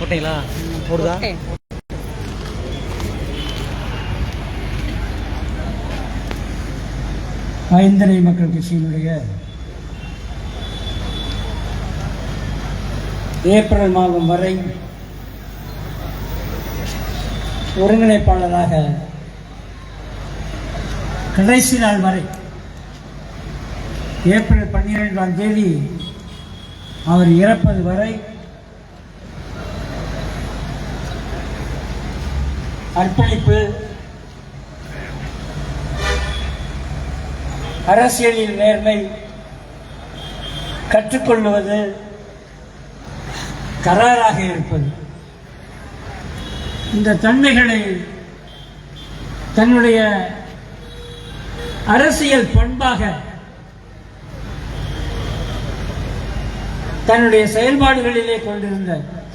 போட்டீங்களா? போடுதா? ஐந்தரை மக்கள் கட்சியினுடைய ஏப்ரல் மாதம் வரை ஒருங்கிணைப்பாளராக கடைசி நாள் வரை ஏப்ரல் 12ஆம் தேதி அவர் இறப்பது வரை அர்ப்பணிப்பு, அரசியலில் நேர்மை, கற்றுக்கொள்வது, கராராக இருப்பது, இந்த தன்மைகளை தன்னுடைய அரசியல் பண்பாக தன்னுடைய செயல்பாடுகளிலே கொண்டிருந்த,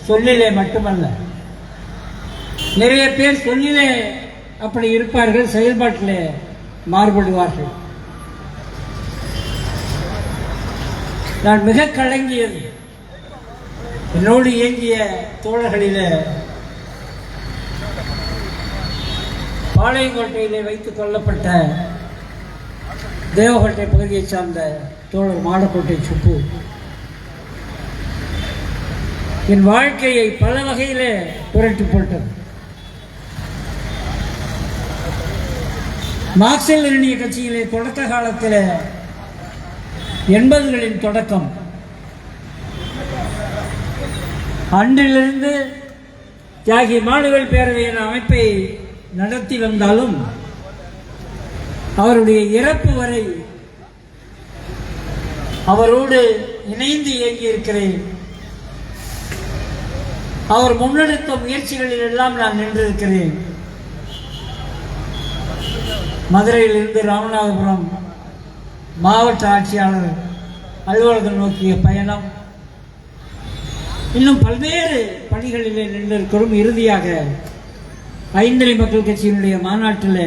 சொல்லிலே மட்டுமல்ல, நிறைய பேர் சொல்லிலே அப்படி இருப்பார்கள், செயல்பாட்டிலே மாறுபடுவார்கள். நான் மிக கலங்கியது என்னோடு இயங்கிய தோழர்களிலே பாளையங்கோட்டையிலே வைத்துக் கொள்ளப்பட்ட தேவகோட்டை பகுதியைச் சார்ந்த தோழர் மாடக்கோட்டை சுப்பு என் வாழ்க்கையை பல வகையிலே புரட்டி போட்டது. மார்க்சிய லெனினிய கட்சியிலே தொடக்க காலத்தில் 80களின் தொடக்கம், அன்றிலிருந்து தியாகி மாணவர் பேரவையின் அமைப்பை நடத்தி வந்தாலும் அவருடைய இறப்பு வரை அவரோடு இணைந்து இயங்கியிருக்கிறேன். அவர் முன்னெடுத்த முயற்சிகளில் எல்லாம் நான் நின்றிருக்கிறேன். மதுரையிலிருந்து ராமநாதபுரம் மாவட்ட ஆட்சியாளர் அலுவலகம் நோக்கிய பயணம், இன்னும் பல்வேறு பணிகளிலே நின்றிருக்கிறோம். இறுதியாக ஐந்தரை மக்கள் கட்சியினுடைய மாநாட்டில்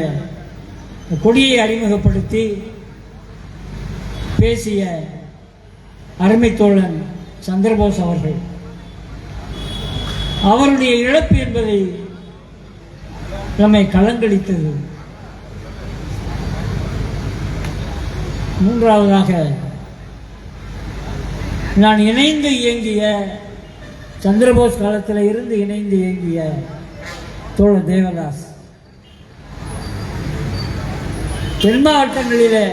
கொடியை அறிமுகப்படுத்தி பேசிய அருமை தோழன் சந்திரபோஸ் அவர்கள், அவருடைய இழப்பு என்பதை நம்மை கலங்கடித்தது. மூன்றாவதாக நான் இணைந்து இயங்கிய, சந்திரபோஸ் காலத்தில் இருந்து இணைந்து இயங்கிய தோழர் தேவதாஸ், தென் மாவட்டங்களிலே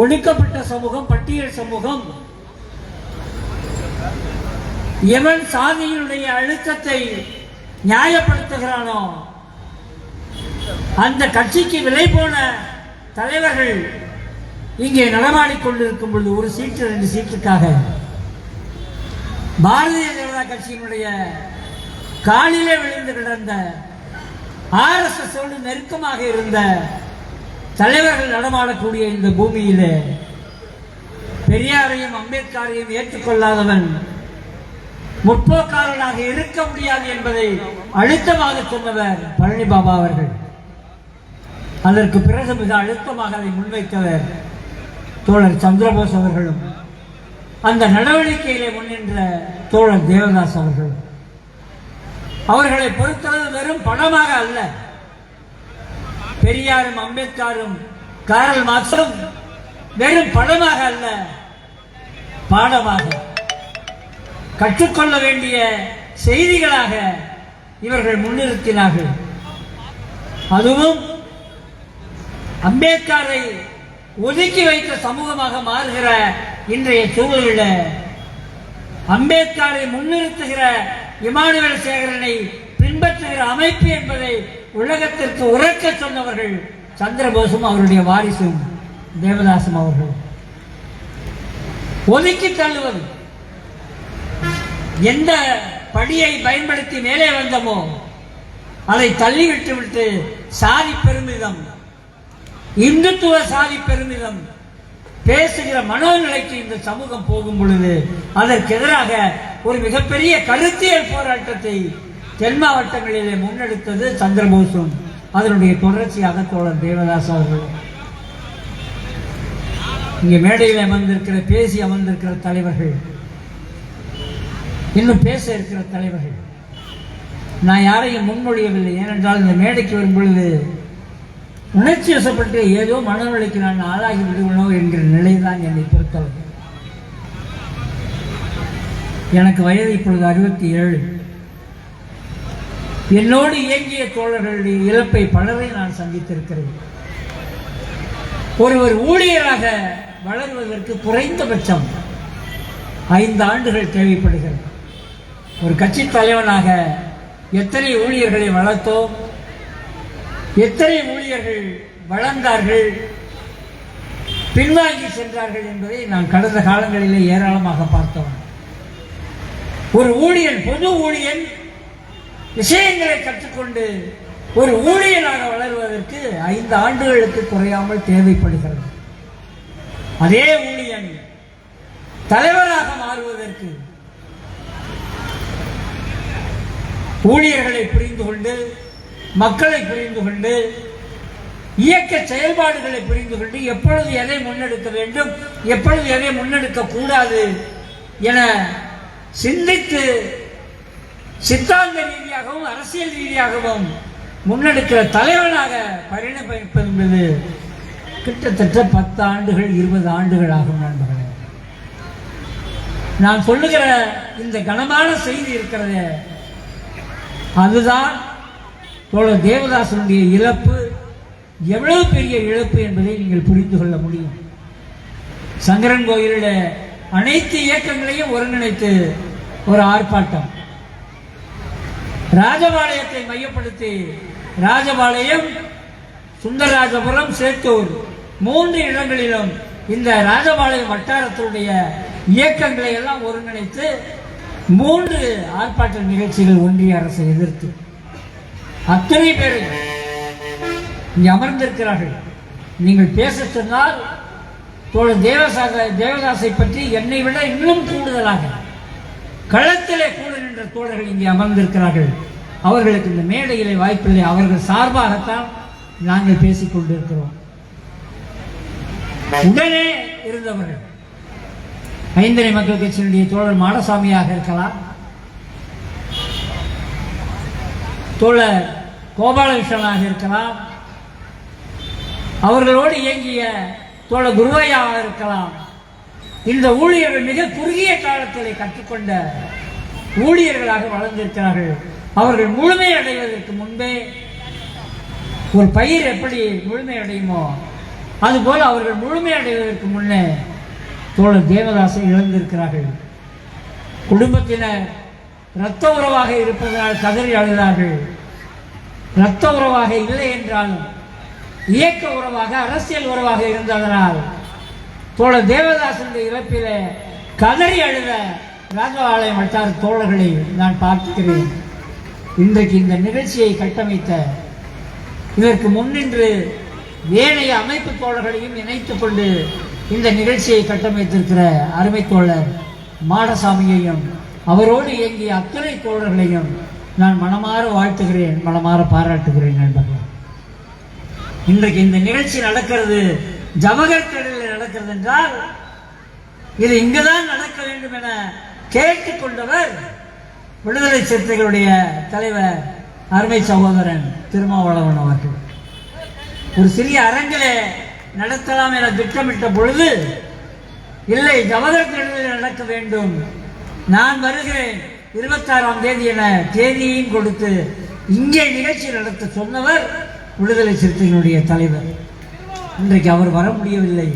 ஒடுக்கப்பட்ட சமூகம், பட்டியல் சமூகம், எவன் சாதியினுடைய அழுத்தத்தை நியாயப்படுத்துகிறானோ அந்த கட்சிக்கு விலை போன தலைவர்கள் இங்கே நடமாடிக்கொண்டிருக்கும் பொழுது ஒரு சீட்டு 2 சீட்டுக்காக பாரதிய ஜனதா கட்சியினுடைய காலிலே விழுந்து கிடந்த, RSS நெருக்கமாக இருந்த தலைவர்கள் நடமாடக்கூடிய இந்த பூமியிலே பெரியாரையும் அம்பேத்கரையும் ஏற்றுக்கொள்ளாதவன் முற்போக்காரனாக இருக்க முடியாது என்பதை அழுத்தமாக சொன்னவர் பழனி பாபா அவர்கள். அதற்கு பிறகு மிக அழுத்தமாக அதை முன்வைத்தவர் தோழர் சந்திரபோஸ் அவர்களும், அந்த நடவடிக்கையிலே முன்னின்ற தோழர் தேவதாஸ் அவர்கள். அவர்களை பொறுத்தளவு வெறும் படமாக அல்ல, பெரியாரும் அம்பேத்கரும் காரல் மார்க்சும் வெறும் படமாக அல்ல, பாடமாக, கற்றுக்கொள்ள வேண்டிய செய்திகளாக இவர்கள் முன்னிறுத்தினார்கள். அதுவும் அம்பேத்கரை ஒதுக்கி வைத்த சமூகமாக மாறுகிற இன்றைய சூழலில் அம்பேத்கரை முன்னிறுத்துகிற இமானுவேல் சேகரனை பின்பற்றுகிற அமைப்பு என்பதை உலகத்திற்கு உரைக்க சொன்னவர்கள் சந்திரபோஸும் அவருடைய வாரிசும் தேவதாசும் அவர்கள். ஒதுக்கி தள்ளுவது, எந்த படியை பயன்படுத்தி மேலே வந்தமோ அதை தள்ளிவிட்டு விட்டு சாதி பெருமிதம், இந்துத்துவ சாதி பெருமிதம் பேசுகிற மனோநிலைக்கு இந்த சமூகம் போகும் பொழுது அதற்கு எதிராக ஒரு மிகப்பெரிய கருத்தியல் போராட்டத்தை தென் மாவட்டங்களிலே முன்னெடுத்தது சந்திரபோஸும் அதனுடைய தொடர்ச்சியாக தோழர் தேவதாஸ் அவர்கள். இங்கே மேடையில் அமர்ந்திருக்கிற, பேசி அமர்ந்திருக்கிற தலைவர்கள் இன்னும் பேச இருக்கிற தலைவர்கள். நான் யாரையும் முன்மொழியவில்லை, ஏனென்றால் இந்த மேடைக்கு வரும் பொழுது உணர்ச்சி வசப்பட்டு ஏதோ மனநிலைக்கு நான் ஆளாகி விடுவனோ என்கிற நிலைதான் என்னை பொறுத்தவரை. எனக்கு வயது இப்பொழுது 67. என்னோடு இயங்கிய தோழர்களுடைய இழப்பை பலரை நான் சந்தித்திருக்கிறேன். ஒருவர் ஊழியராக வளர்வதற்கு குறைந்தபட்சம் 5 ஆண்டுகள் தேவைப்படுகிறது. ஒரு கட்சி தலைவனாக எத்தனை ஊழியர்களை வளர்த்தோம், எத்தனை ஊழியர்கள் வளர்ந்தார்கள், பின்வாங்கி சென்றார்கள் என்பதை நான் கடந்த காலங்களிலே ஏராளமாக பார்த்தோம். ஒரு ஊழியன், பொது ஊழியன் விஷயங்களை கற்றுக்கொண்டு ஒரு ஊழியனாக வளர்வதற்கு 5 ஆண்டுகளுக்கு குறையாமல் தேவைப்படுகிறது. அதே ஊழியன் தலைவராக மாறுவதற்கு ஊழியர்களை புரிந்து கொண்டு, மக்களை புரிந்து கொண்டு, இயக்க செயல்பாடுகளை புரிந்து கொண்டு, எப்பொழுது எதை முன்னெடுக்க வேண்டும், எப்பொழுது எதை முன்னெடுக்க கூடாது என சிந்தித்து சித்தாந்த ரீதியாகவும் அரசியல் ரீதியாகவும் முன்னெடுக்கிற தலைவனாக பரிணமிப்பது என்பது கிட்டத்தட்ட 10 ஆண்டுகள் 20 ஆண்டுகள் ஆகும் நண்பர்களே. நான் சொல்லுகிற இந்த கனமான செய்தி இருக்கிறது, அதுதான் தோழர் தேவதாசனுடைய இழப்பு எவ்வளவு பெரிய இழப்பு என்பதை நீங்கள் புரிந்து கொள்ள முடியும். சங்கரன் கோயிலில் அனைத்து இயக்கங்களையும் ஒருங்கிணைத்து ஒரு ஆர்ப்பாட்டம், ராஜபாளையத்தை மையப்படுத்தி ராஜபாளையம், சுந்தரராஜபுரம், சேத்தூர் 3 இடங்களிலும் இந்த ராஜபாளையம் வட்டாரத்தினுடைய இயக்கங்களை எல்லாம் ஒருங்கிணைத்து 3 ஆர்ப்பாட்ட நிகழ்ச்சிகள் ஒன்றிய அரசை எதிர்த்து அத்தனை பேர் இங்கே அமர்ந்திருக்கிறார்கள். நீங்கள் பேச சொன்னால் தோழர் தேவதாசை பற்றி என்னை விட இன்னும் கூடுதலாக களத்திலே கூட நின்ற தோழர்கள் இங்கே அமர்ந்திருக்கிறார்கள். அவர்களுக்கு இந்த மேடையிலே வாய்ப்பில்லை, அவர்கள் சார்பாகத்தான் நாங்கள் பேசிக் கொண்டிருக்கிறோம். உடனே இருந்தவர்கள் ஐந்தரை மக்கள் கட்சியினுடைய தோழர் மாடசாமியாக இருக்கலாம், தோழர் கோபாலகிருஷ்ணனாக இருக்கலாம், அவர்களோடு இயங்கிய தோழர் குருவையாக இருக்கலாம். இந்த ஊழியர்கள் மிக குறுகிய காலத்திலே கற்றுக்கொண்ட ஊழியர்களாக வளர்ந்திருக்கிறார்கள். அவர்கள் முழுமை அடைவதற்கு முன்பே, ஒரு பயிர் எப்படி முழுமை அடையுமோ அதுபோல அவர்கள் முழுமை அடைவதற்கு முன்னே தோழர் தேவதாசை இழந்திருக்கிறார்கள். குடும்பத்தினர் இரத்த உறவாக இருப்பதனால் கதறி அழுதார்கள். இரத்த உறவாக இல்லை என்றாலும் இயக்க உறவாக, அரசியல் உறவாக இருந்ததனால் தோழர் தேவதாசனுடைய இழப்பிலே கதறி அழுத ராஜபாளையம் வட்டார தோழர்களை நான் பார்க்கிறேன். இன்றைக்கு இந்த நிகழ்ச்சியை கட்டமைத்த, இதற்கு முன்னின்று ஏனைய அமைப்பு தோழர்களையும் இணைத்துக் கொண்டு இந்த நிகழ்ச்சியை கட்டமைத்திருக்கிற அருமை தோழர் மாடசாமியையும் அவரோடு இயங்கிய அத்தனை தோழர்களையும் நான் மனமாற வாழ்த்துகிறேன், மனமாற பாராட்டுகிறேன் நண்பர்கள். இன்றைக்கு இந்த நிகழ்ச்சி நடக்கிறது ஜவஹர் திடலில் நடக்கிறது என்றால் இது இங்குதான் நடக்க வேண்டும் என கேட்டுக்கொண்டவர் விடுதலை சிறுத்தைகளுடைய தலைவர் அருமை சகோதரன் திருமாவளவன் அவர்கள். ஒரு சிறிய அரங்கிலே நடத்தலாம் என திட்டமிட்ட பொழுது, இல்லை ஜவஹர் திடலில் நடக்க வேண்டும், நான் வருகிறேன் 26ஆம் தேதி என தேதியையும் கொடுத்து இங்கே நிகழ்ச்சி நடத்த சொன்னவர் விடுதலை சிறுத்தைகளுடைய தலைவர். இன்றைக்கு அவர் வர முடியவில்லை.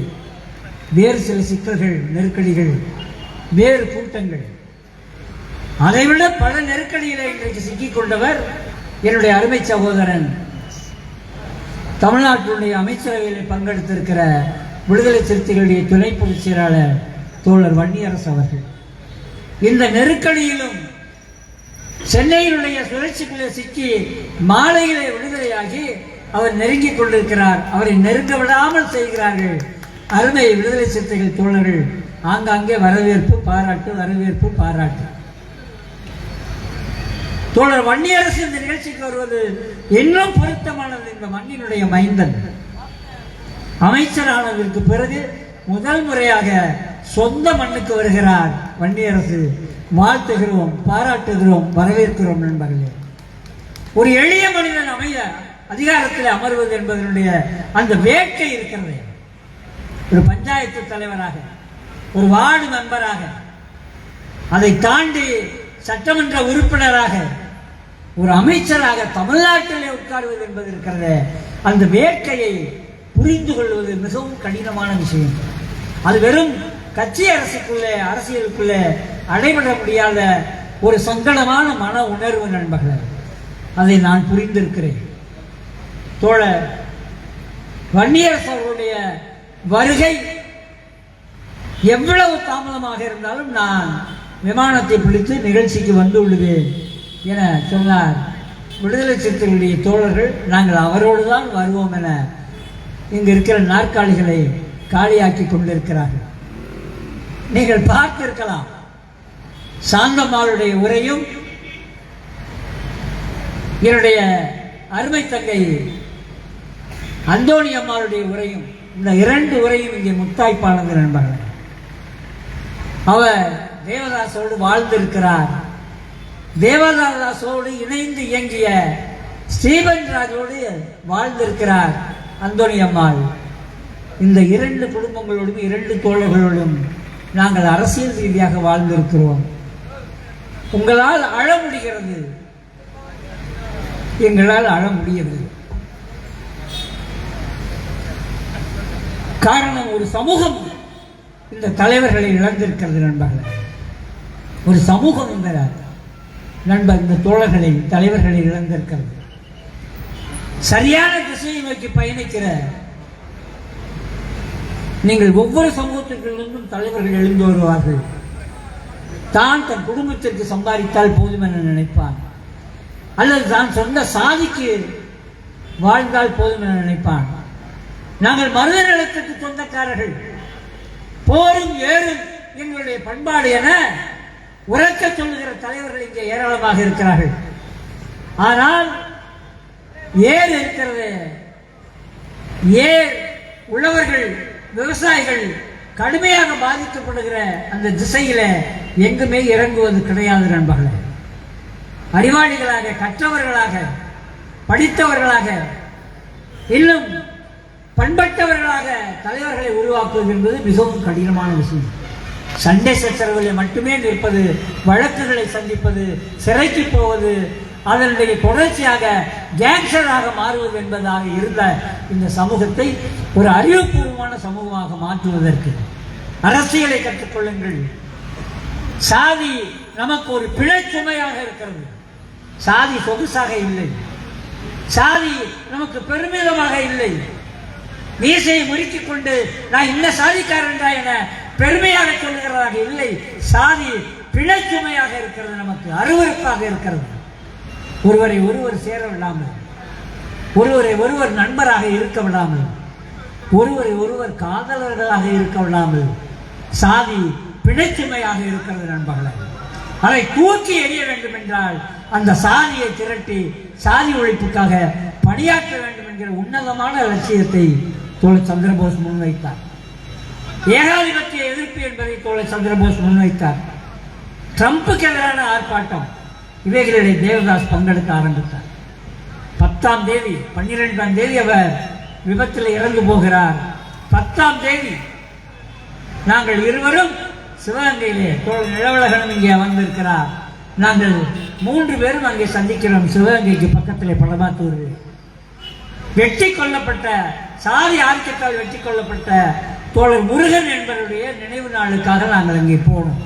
வேறு சில சிக்கல்கள், நெருக்கடிகள், வேறு கூட்டங்கள், அதைவிட பல நெருக்கடிகளை இன்றைக்கு சிக்கிக் கொண்டவர் என்னுடைய அருமை சகோதரன், தமிழ்நாட்டினுடைய அமைச்சரவையில் பங்கெடுத்திருக்கிற விடுதலை சிறுத்தைகளுடைய துணை பொதுச் செயலாளர் தோழர் வன்னியரசு அவர்கள். இந்த நெருக்கடியிலும் சென்னையினுடைய சுழற்சிக்குள்ளே சிக்கி மாலையிலே விடுதலையாகி அவர் நெருங்கிக் கொண்டிருக்கிறார். அவரை நெருங்க விடாமல் செய்கிறார்கள் அருமை விடுதலை சிறுத்தைகள் தோழர்கள். ஆங்காங்கே வரவேற்பு பாராட்டு, வரவேற்பு பாராட்டு. தோழர் வன்னியரசு இந்த நிகழ்ச்சிக்கு வருவது இன்னும் பொருத்தமானது. இந்த மண்ணினுடைய மைந்தன் அமைச்சரானதற்கு பிறகு முதல் முறையாக சொந்த மண்ணுக்கு வருகிறார் வன்னியரசு. வாழ்த்துகிறோம், பாராட்டுகிறோம், வரவேற்கிறோம் நண்பர்களே. ஒரு எளிய மனிதன் அதிகாரத்தில் அமர்வது என்பதனுடைய அந்த வேட்கை இருக்கிறது. ஒரு பஞ்சாயத்து தலைவராக, ஒரு வார்டு மெம்பராக, அதை தாண்டி சட்டமன்ற உறுப்பினராக, ஒரு அமைச்சராக தமிழ்நாட்டிலே உட்காருவது என்பது இருக்கிறது. அந்த வேட்கையை புரிந்து கொள்வது மிகவும் கடினமான விஷயம். அது வெறும் கட்சி அரசியலுக்குள்ளே அடைபட முடியாத ஒரு சங்கடமான மன உணர்வு நண்பர்கள். அதை நான் புரிந்திருக்கிறேன். தோழர் வன்னியரசு அவர்களுடைய வருகை எவ்வளவு தாமதமாக இருந்தாலும் நான் விமானத்தை பிடித்து நிகழ்ச்சிக்கு வந்துள்ளேன் என சொன்னார். விடுதலை சிறுத்தைகளுடைய தோழர்கள் நாங்கள் அவரோடு தான் வருவோம் என இங்கு இருக்கிற நாற்காலிகளை காலியாக்கி கொண்டிருக்கிறார்கள். நீங்கள் பார்த்திருக்கலாம், சாந்தம்மாளுடைய உரையும் என்னுடைய அருமை தங்கை அந்தோணி அம்மாளுடைய உரையும், இந்த இரண்டு உரையும் இங்கே முத்தாய்ப்பானது நண்பர்கள். அவர் தேவதாசோடு வாழ்ந்திருக்கிறார். தேவதாசோடு இணைந்து இயங்கிய ஸ்ரீபன் ராஜோடு வாழ்ந்திருக்கிறார் அந்தோணி அம்மாள். இந்த இரண்டு குடும்பங்களோடும் இரண்டு தோழர்களோடும் நாங்கள் அரசியல் ரீதியாக வாழ்ந்திருக்கிறோம். உங்களால் அழ முடிகிறது, எங்களால் அழ முடியவில்லை. காரணம், ஒரு சமூகம் இந்த தலைவர்களை இழந்திருக்கிறது நண்பர்கள். ஒரு சமூகம் இந்த தோழர்களை தலைவர்களை இழந்திருக்கிறது. சரியான திசையை நோக்கி பயணிக்கிற நீங்கள் ஒவ்வொரு சமூகத்திற்கிலிருந்தும் தலைவர்கள் எழுந்து வருவார்கள். தான் தன் குடும்பத்திற்கு சம்பாதித்தால் போதும் என நினைப்பான், அல்லது தான் சொந்த சாதிக்கு வாழ்ந்தால் போதும் என நினைப்பான். நாங்கள் மருத நிலத்திற்கு சொந்தக்காரர்கள், போரும் ஏறும் எங்களுடைய பண்பாடு என உறக்க சொல்லுகிற தலைவர்கள் இங்கே ஏராளமாக இருக்கிறார்கள். ஆனால் ஏர் இருக்கிறது, ஏர் உள்ளவர்கள் விவசாயிகள் கடுமையாக பாதிக்கப்படுகிற அந்த திசையில எங்குமே இறங்குவது கிடையாது நண்பர்களே. அறிவாளிகளாக, கற்றவர்களாக, படித்தவர்களாக, இன்னும் பண்பட்டவர்களாக தலைவர்களை உருவாக்குவது என்பது மிகவும் கடினமான விஷயம். சண்டை சச்சரவுகளை மட்டுமே நிற்பது, வழக்குகளை சந்திப்பது, சிறைக்கு போவது, அதனுடைய தொடர்ச்சியாக கேங்ஸ்டராக மாறுவது என்பதாக இருந்த இந்த சமூகத்தை ஒரு அறிவுபூர்வமான சமூகமாக மாற்றுவதற்கு அரசியலை கற்றுக்கொள்ளுங்கள். சாதி நமக்கு ஒரு பிழைச்சுமையாக இருக்கிறது. சாதி சொகுசாக இல்லை, சாதி நமக்கு பெருமிதமாக இல்லை. மீசையை முறுக்கிக் கொண்டு நான் இந்த சாதிக்காரன் என பெருமையாக சொல்லுகிறதாக இல்லை. சாதி பிழைச்சுமையாக இருக்கிறது, நமக்கு அருவருப்பாக இருக்கிறது. ஒருவரை ஒருவர் சேர விடாமல், ஒருவரை ஒருவர் நண்பராக இருக்க விடாமல், ஒருவரை ஒருவர் காதலர்களாக இருக்க விடாமல் சாதி பிழைச்சுமையாக இருக்கிறது நண்பர்களே. அதை தூக்கி எறிய வேண்டும் என்றால் அந்த சாதியை திரட்டி சாதி ஒழிப்புக்காக பணியாற்ற வேண்டும் என்கிற உன்னதமான லட்சியத்தை தோழர் சந்திரபோஸ் முன்வைத்தார். ஏகாதிபத்திய எதிர்ப்பு என்பதை தோழர் சந்திரபோஸ் முன்வைத்தார். ட்ரம்புக்கு எதிரான ஆர்ப்பாட்டம், இவைகளிடையே தேவதாஸ் பங்கெடுக்க ஆரம்பித்தார். 10ஆம் தேதி 12ஆம் தேதி அவர் விபத்தில் இறந்து போகிறார். 10ஆம் தேதி நாங்கள் இருவரும் சிவகங்கையிலே, தோழர் நிலவழகனும் இங்கே வந்திருக்கிறார். நாங்கள் 3 பேரும் அங்கே சந்திக்கிறோம். சிவகங்கைக்கு பக்கத்திலே படமாத்தூரில் வெட்டி கொல்லப்பட்ட, சாதி ஆதிக்கத்தால் வெட்டி கொல்லப்பட்ட தோழர் முருகன் என்பவருடைய நினைவு நாளுக்காக நாங்கள் அங்கே போனோம்.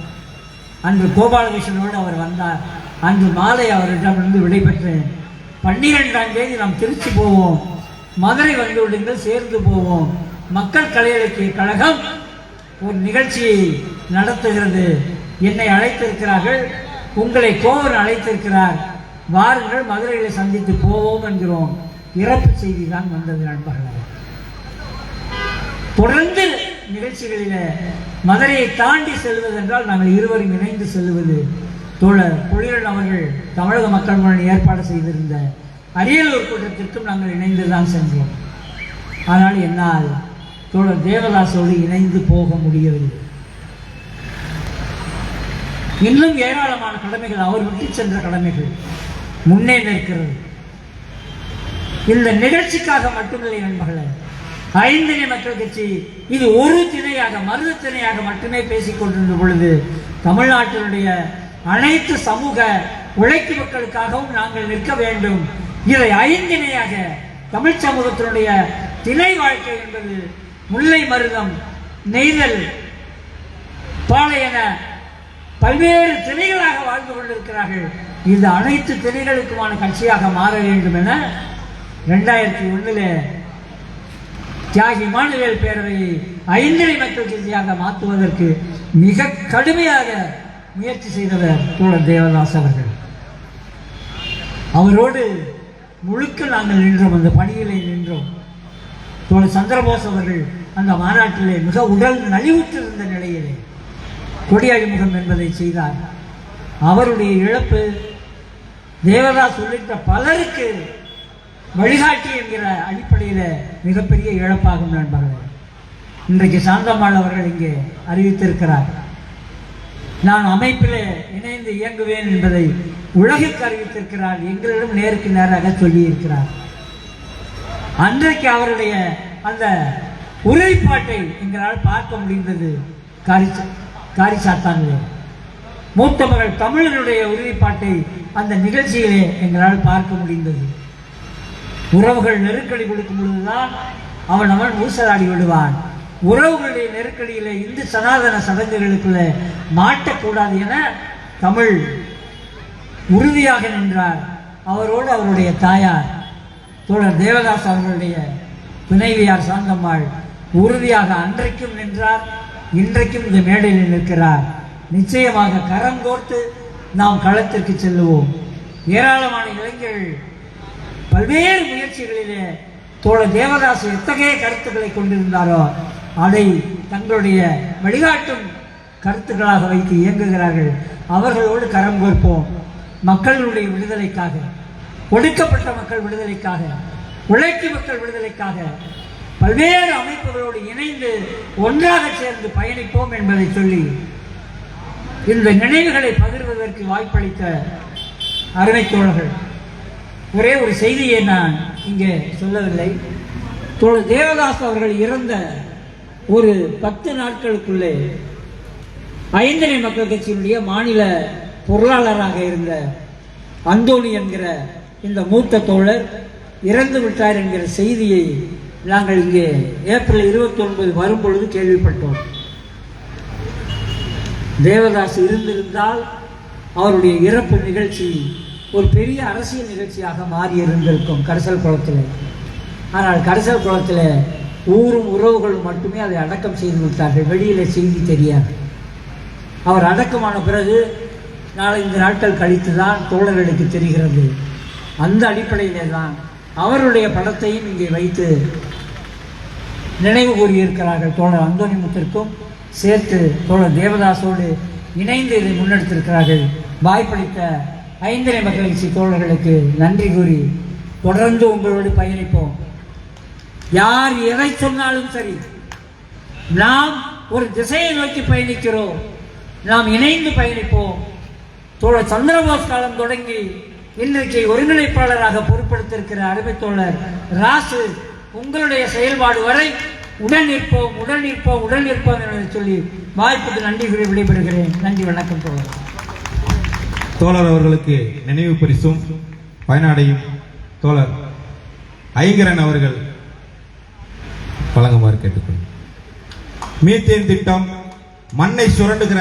அன்று கோபாலகிருஷ்ணனோடு அவர் வந்தார். அன்று மாலை அவரிடமிருந்து விடைபெற்றேன். 12ஆம் தேதி நாம் திருச்சி போவோம், மதுரை வந்து விடுங்கள், சேர்ந்து போவோம். மக்கள் கலை இலக்கிய கழகம் ஒரு நிகழ்ச்சியை நடத்துகிறது. என்னை அழைத்திருக்கிறார்கள், உங்களை கோவன் அழைத்திருக்கிறார், வாருங்கள் மதுரையில் சந்தித்து போவோம் என்கிறோம். இறப்பு செய்தி தான் வந்தது நண்பர்களே. தொடர்ந்து நிகழ்ச்சிகளில் மதுரையை தாண்டி செல்வதென்றால் நாங்கள் இருவரும் இணைந்து செல்வது. தோழர் பொழிலன் அவர்கள் தமிழக மக்கள் முன்னணி ஏற்பாடு செய்திருந்த அரியலூர் கூட்டத்திற்கும் நாங்கள் இணைந்துதான் சென்றோம். ஆனால் என்னால் தோழர் தேவதாசோடு இணைந்து போக முடியவில்லை. இன்னும் ஏராளமான கடமைகள், அவர் விட்டு சென்ற கடமைகள் முன்னே நிற்கிறது. இந்த நிகழ்ச்சிக்காக மட்டுமில்லை நண்பர்களே, ஐந்திணை மக்கள் கட்சி இது ஒரு திணையாக, மருத திணையாக மட்டுமே பேசிக் கொண்டிருந்த பொழுது தமிழ்நாட்டினுடைய அனைத்து சமூக உழைக்கும் மக்களுக்காகவும் நாங்கள் நிற்க வேண்டும். இதை ஐந்திணையாக தமிழ் சமூகத்தினுடைய திணை வாழ்க்கை என்பது முல்லை, மருதம், நெய்தல், பாளையன பல்வேறு திணைகளாக வாழ்ந்து கொண்டிருக்கிறார்கள். இது அனைத்து திணைகளுக்குமான கட்சியாக மாற வேண்டும் என 2001 தியாகி இமானுவேல் பேரவையை ஐந்திணை மக்கள் கட்சியாக மாற்றுவதற்கு மிக கடுமையாக முயற்சி செய்தவர் தோழர் தேவதாஸ் அவர்கள். அவரோடு முழுக்க நாங்கள் நின்றோம், அந்த பணியிலே நின்றோம். தோழர் சந்திரபோஸ் அவர்கள் அந்த மாநாட்டிலே மிக உடல் நலிவுற்றிருந்த நிலையிலே கொடியாடி முகம் என்பதை செய்தார். அவருடைய இழப்பு தேவதாஸ் உள்ளிட்ட பலருக்கு வழிகாட்டி என்கிற அடிப்படையில் மிகப்பெரிய இழப்பாகும் நண்பர்களே. இன்றைக்கு சாந்தம்மாள் அவர்கள் இங்கே அறிவித்திருக்கிறார், நான் அமைப்பில் இணைந்து இயங்குவேன் என்பதை உலகிற்கு அறிவித்திருக்கிறார். எங்களிடம் நேருக்கு நேராக சொல்லியிருக்கிறார். அன்றைக்கு அவருடைய அந்த உறுதிப்பாட்டை எங்களால் பார்க்க முடிந்தது. காரிசாத்தானிலே மூத்த மகள் தமிழனுடைய உறுதிப்பாட்டை அந்த நிகழ்ச்சியிலே எங்களால் பார்க்க முடிந்தது. உறவுகள் நெருக்கடி கொடுக்கும் பொழுதுதான் அவன் ஊசலாடி விடுவான். உறவுகளுடைய நெருக்கடியிலே இந்து சனாதன சடங்குகளுக்குள்ள மாட்டக்கூடாது என தமிழ் உறுதியாக நின்றார். அவரோடு அவருடைய தாயார் தோழர் தேவதாஸ் அவர்களுடைய துணைவியார் சாந்தம்மாள் உறுதியாக அன்றைக்கும் நின்றார், இன்றைக்கும் இந்த மேடையில் நிற்கிறார். நிச்சயமாக கரம் கோர்த்து நாம் களத்திற்கு செல்லுவோம். ஏராளமான இளைஞர்கள் பல்வேறு முயற்சிகளிலே தோழர் தேவதாஸ் எத்தகைய கருத்துக்களை கொண்டிருந்தாரோ அதை தங்களுடைய வழிகாட்டும் கருத்துக்களாக வைத்து இயங்குகிறார்கள். அவர்களோடு கரம் கோர்ப்போம். மக்களுடைய விடுதலைக்காக, ஒடுக்கப்பட்ட மக்கள் விடுதலைக்காக, உழைக்கும் மக்கள் விடுதலைக்காக பல்வேறு அமைப்புகளோடு இணைந்து ஒன்றாக சேர்ந்து பயணிப்போம் என்பதை சொல்லி இந்த நினைவுகளை பகிர்வதற்கு வாய்ப்பளித்த அருமை தோழர்கள், ஒரே ஒரு செய்தியை நான் இங்கே சொல்லவில்லை. தோழர் தேவதாஸ் அவர்கள் இறந்த ஒரு 10 நாட்களுக்குள்ளே ஐந்திணை மக்கள் கட்சியினுடைய மாநில பொருளாளராக இருந்த அந்தோணி என்கிற இந்த மூத்த தோழர் இறந்து விட்டார் என்கிற செய்தியை நாங்கள் இங்கே ஏப்ரல் 29 வரும்பொழுது கேள்விப்பட்டோம். தேவதாஸ் இருந்திருந்தால் அவருடைய இறப்பு நிகழ்ச்சி ஒரு பெரிய அரசியல் நிகழ்ச்சியாக மாறி இருந்திருக்கும் கரிசல் குளத்தில். ஆனால் கரிசல் குளத்தில் ஊரும் உறவுகளும் மட்டுமே அதை அடக்கம் செய்து விட்டார்கள். வெளியில் செய்தி தெரியாது. அவர் அடக்கமான பிறகு 4-5 நாட்கள் கழித்து தான் தோழர்களுக்கு தெரிகிறது. அந்த அடிப்படையிலே தான் அவருடைய படத்தையும் இங்கே வைத்து நினைவு கூறியிருக்கிறார்கள். தோழர் அந்தோணி முத்திற்கும் சேர்த்து தோழர் தேவதாசோடு இணைந்து இதை முன்னெடுத்திருக்கிறார்கள். வாய்ப்பளித்த ஐந்திணை மக்கள் கட்சி தோழர்களுக்கு நன்றி கூறி தொடர்ந்து உங்களோடு பயணிப்போம். யார் எதை சொன்னாலும் சரி, நாம் ஒரு திசையை நோக்கி பயணிக்கிறோம். நாம் இணைந்து பயணிப்போம். தோழர் சந்திரபோஸ் காலம் தொடங்கி இன்றைக்கு ஒருங்கிணைப்பாளராக பொறுப்படுத்திருக்கிற அருமை தோழர் ராசு, உங்களுடைய செயல்பாடு வரை உடன் நிற்போம் என்று சொல்லி வாய்ப்புக்கு நன்றி கூறி விடைபெறுகிறேன். நன்றி, வணக்கம். தோழர் அவர்களுக்கு நினைவு பரிசும் பயனாடையும் தோழர் ஐங்கரன் அவர்கள் வழங்குமாறு கேட்டுக்கொள்கிறேன். மீத்தேன் திட்டம் மண்ணை சுரண்டுகிற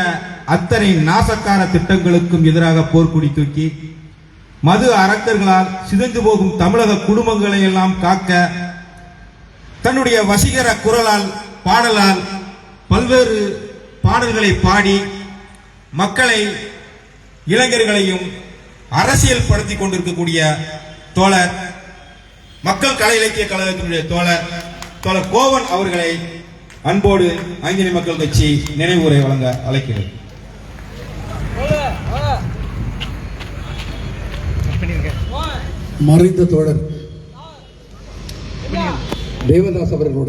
அத்தனை நாசக்கார திட்டங்களுக்கும் எதிராக போர்க்குடி தூக்கி மது அரக்கர்களால் சிதைந்து போகும் தமிழக குடும்பங்களை எல்லாம் காக்க தன்னுடைய வசீகர குரலால், பாடலால் பல்வேறு பாடல்களை பாடி மக்களை, இளைஞர்களையும் அரசியல் படுத்திக் கொண்டிருக்கக்கூடிய தோழர், மக்கள் கலை இலக்கிய கழகத்தினுடைய தோழர் கோவன் அவர்களை அன்போடு ஐந்திணை மக்கள் கட்சி நினைவுரை வழங்க அழைக்கிறது. மறைந்த தோழர் தேவதாஸ் அவர்களோடு